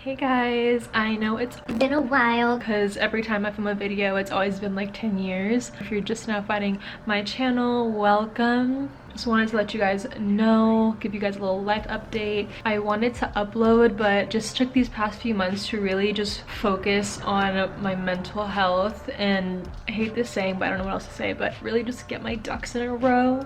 Hey guys, I know it's been a while because every time I film a video it's always been like 10 years. If you're just now finding my channel, welcome. Just wanted to let you guys know, give you guys a little life update. I wanted to upload but just took these past few months to really just focus on my mental health, and I hate this saying but I don't know what else to say, but really just get my ducks in a row.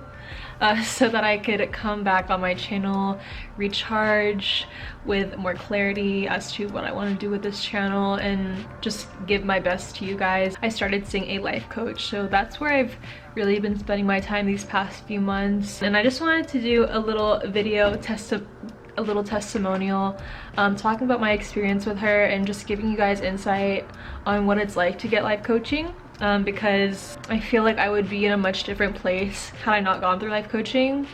So that I could come back on my channel, recharge with more clarity as to what I want to do with this channel, and just give my best to you guys. I started seeing a life coach, so that's where I've really been spending my time these past few months, and I just wanted to do a little video a little testimonial, talking about my experience with her and just giving you guys insight on what it's like to get life coaching. Because I feel like I would be in a much different place had I not gone through life coaching,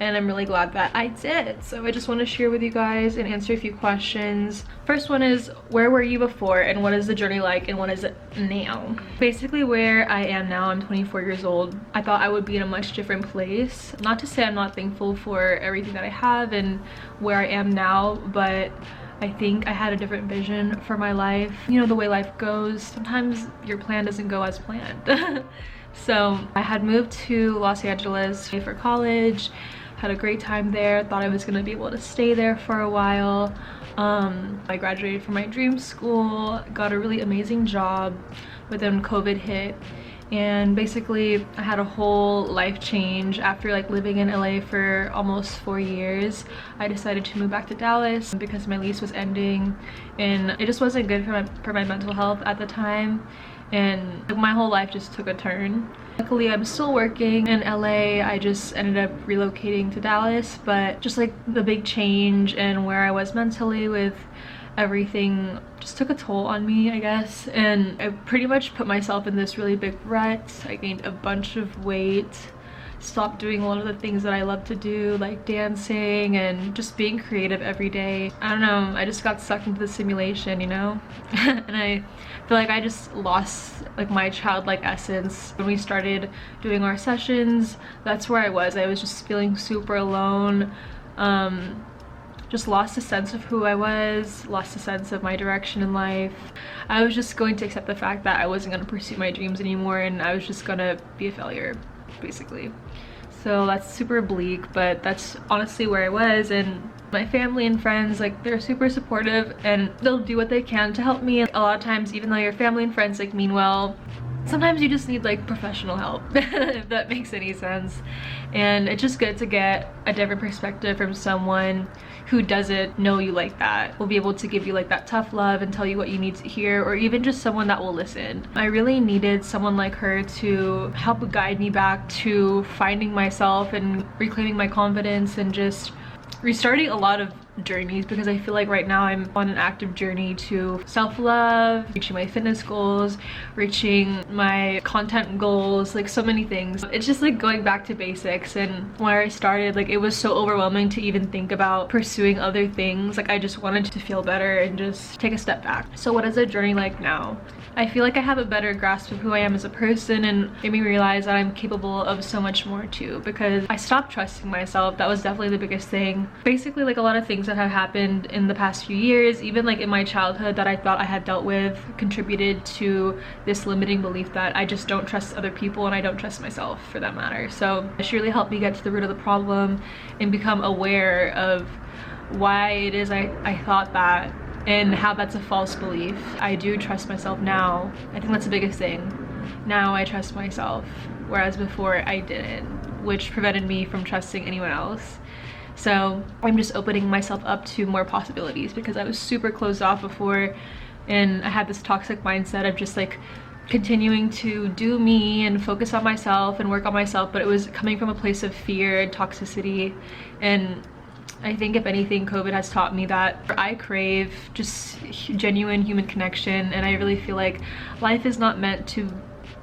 and I'm really glad that I did. So I just want to share with you guys and answer a few questions. First one is, where were you before and what is the journey like and what is it now? Basically where I am now, I'm 24 years old. I thought I would be in a much different place. Not to say I'm not thankful for everything that I have and where I am now, but I think I had a different vision for my life. You know, the way life goes, sometimes your plan doesn't go as planned. So I had moved to Los Angeles for college, had a great time there, thought I was gonna be able to stay there for a while. I graduated from my dream school, got a really amazing job, but then COVID hit. And basically I had a whole life change after like living in LA for almost 4 years. I decided to move back to Dallas because my lease was ending and it just wasn't good for my mental health at the time, and my whole life just took a turn. Luckily I'm still working in LA. I just ended up relocating to Dallas, but just like the big change and where I was mentally with everything just took a toll on me, I guess, and I pretty much put myself in this really big rut. I gained a bunch of weight, stopped doing a lot of the things that I love to do, like dancing and just being creative every day. I don't know, I just got sucked into the simulation, you know? And I feel like I just lost like my childlike essence. When we started doing our sessions, that's where I was just feeling super alone. Just lost a sense of who I was, lost a sense of my direction in life. I was just going to accept the fact that I wasn't going to pursue my dreams anymore and I was just going to be a failure, basically. So that's super bleak, but that's honestly where I was. And my family and friends, like, they're super supportive and they'll do what they can to help me. A lot of times, even though your family and friends like mean well, sometimes you just need like professional help, if that makes any sense. And it's just good to get a different perspective from someone who doesn't know you like that, will be able to give you like that tough love and tell you what you need to hear, or even just someone that will listen. I really needed someone like her to help guide me back to finding myself and reclaiming my confidence and just restarting a lot of journeys, because I feel like right now I'm on an active journey to self-love, reaching my fitness goals, reaching my content goals, like so many things. It's just like going back to basics, and where I started, like, it was so overwhelming to even think about pursuing other things. Like, I just wanted to feel better and just take a step back. So what is a journey like now? I feel like I have a better grasp of who I am as a person, and made me realize that I'm capable of so much more too, because I stopped trusting myself. That was definitely the biggest thing. Basically, like, a lot of things that have happened in the past few years, even like in my childhood, that I thought I had dealt with, contributed to this limiting belief that I just don't trust other people and I don't trust myself, for that matter. So it really helped me get to the root of the problem and become aware of why it is I thought that, and how that's a false belief. I do trust myself now. I think that's the biggest thing. Now I trust myself, whereas before I didn't, which prevented me from trusting anyone else. So I'm just opening myself up to more possibilities, because I was super closed off before, and I had this toxic mindset of just like continuing to do me and focus on myself and work on myself, but it was coming from a place of fear and toxicity. And I think if anything, COVID has taught me that I crave just genuine human connection, and I really feel like life is not meant to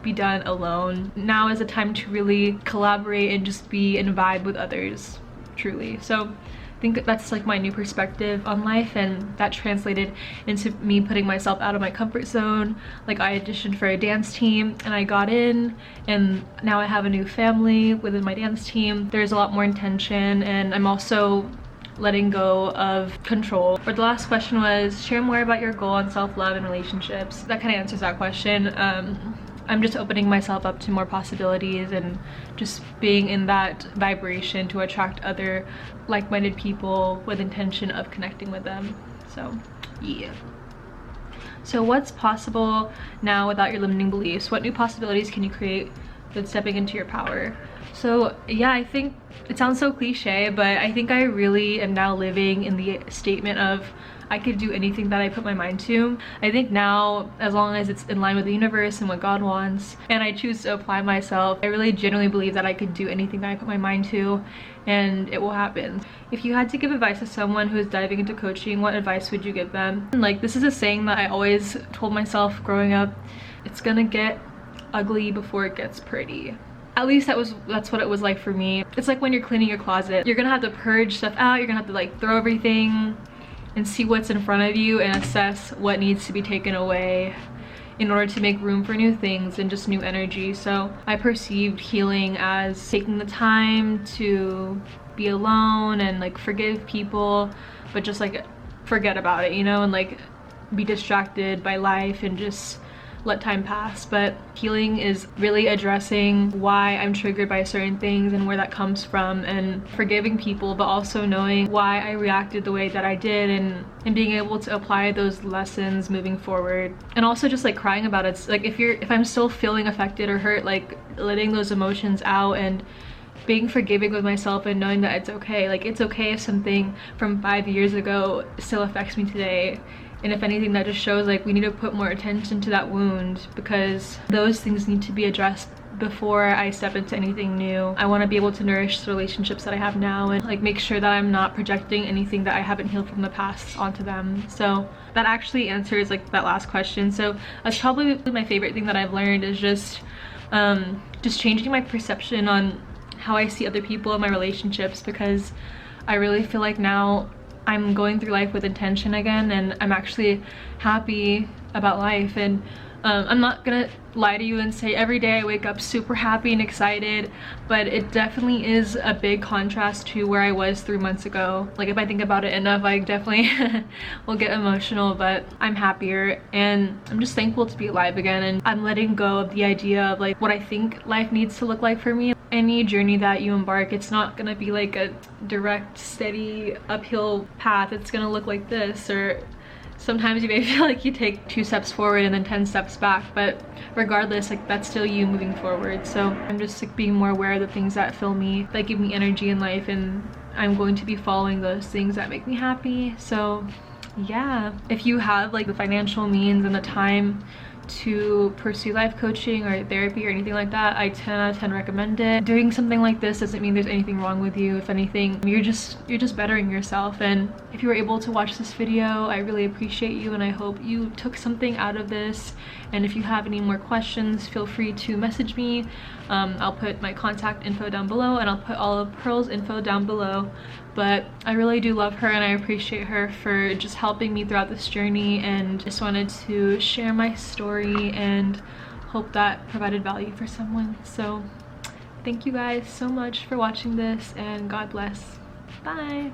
be done alone. Now is a time to really collaborate and just be and vibe with others, truly. So I think that's like my new perspective on life, and that translated into me putting myself out of my comfort zone. Like, I auditioned for a dance team and I got in, and now I have a new family within my dance team. There's a lot more intention, and I'm also letting go of control. Or the last question was, share more about your goal on self-love and relationships. That kind of answers that question. I'm just opening myself up to more possibilities and just being in that vibration to attract other like-minded people with intention of connecting with them. So yeah. So what's possible now without your limiting beliefs? What new possibilities can you create with stepping into your power? So yeah, I think it sounds so cliche, but I think I really am now living in the statement of I could do anything that I put my mind to. I think now, as long as it's in line with the universe and what God wants, and I choose to apply myself, I really genuinely believe that I could do anything that I put my mind to, and it will happen. If you had to give advice to someone who is diving into coaching, what advice would you give them? And like, this is a saying that I always told myself growing up: it's gonna get ugly before it gets pretty. At least that's what it was like for me. It's like when you're cleaning your closet, you're gonna have to purge stuff out, you're gonna have to like throw everything and see what's in front of you and assess what needs to be taken away in order to make room for new things and just new energy. So I perceived healing as taking the time to be alone and like forgive people, but just like forget about it, you know, and like be distracted by life and just let time pass. But healing is really addressing why I'm triggered by certain things and where that comes from, and forgiving people, but also knowing why I reacted the way that I did, and being able to apply those lessons moving forward. And also just like crying about it. Like if I'm still feeling affected or hurt, like letting those emotions out and being forgiving with myself and knowing that it's okay. Like it's okay if something from 5 years ago still affects me today. And if anything, that just shows like we need to put more attention to that wound, because those things need to be addressed before I step into anything new. I want to be able to nourish the relationships that I have now and like make sure that I'm not projecting anything that I haven't healed from the past onto them. So that actually answers like that last question. So that's probably my favorite thing that I've learned, is just changing my perception on how I see other people in my relationships, because I really feel like now I'm going through life with intention again, and I'm actually happy about life. And I'm not gonna lie to you and say every day I wake up super happy and excited, but it definitely is a big contrast to where I was 3 months ago. Like if I think about it enough, I definitely will get emotional, but I'm happier and I'm just thankful to be alive again. And I'm letting go of the idea of like what I think life needs to look like for me. Any journey that you embark, it's not gonna be like a direct, steady uphill path. It's gonna look like this, or sometimes you may feel like you take 2 steps forward and then 10 steps back, but regardless, like that's still you moving forward. So I'm just like being more aware of the things that fill me, that give me energy in life, and I'm going to be following those things that make me happy. So yeah, if you have like the financial means and the time to pursue life coaching or therapy or anything like that, I 10 out of 10 recommend it. Doing something like this doesn't mean there's anything wrong with you. If anything, you're just bettering yourself. And if you were able to watch this video, I really appreciate you, and I hope you took something out of this. And if you have any more questions, feel free to message me. I'll put my contact info down below, and I'll put all of Pearl's info down below. But I really do love her, and I appreciate her for just helping me throughout this journey, and just wanted to share my story and hope that provided value for someone. So thank you guys so much for watching this, and God bless. Bye.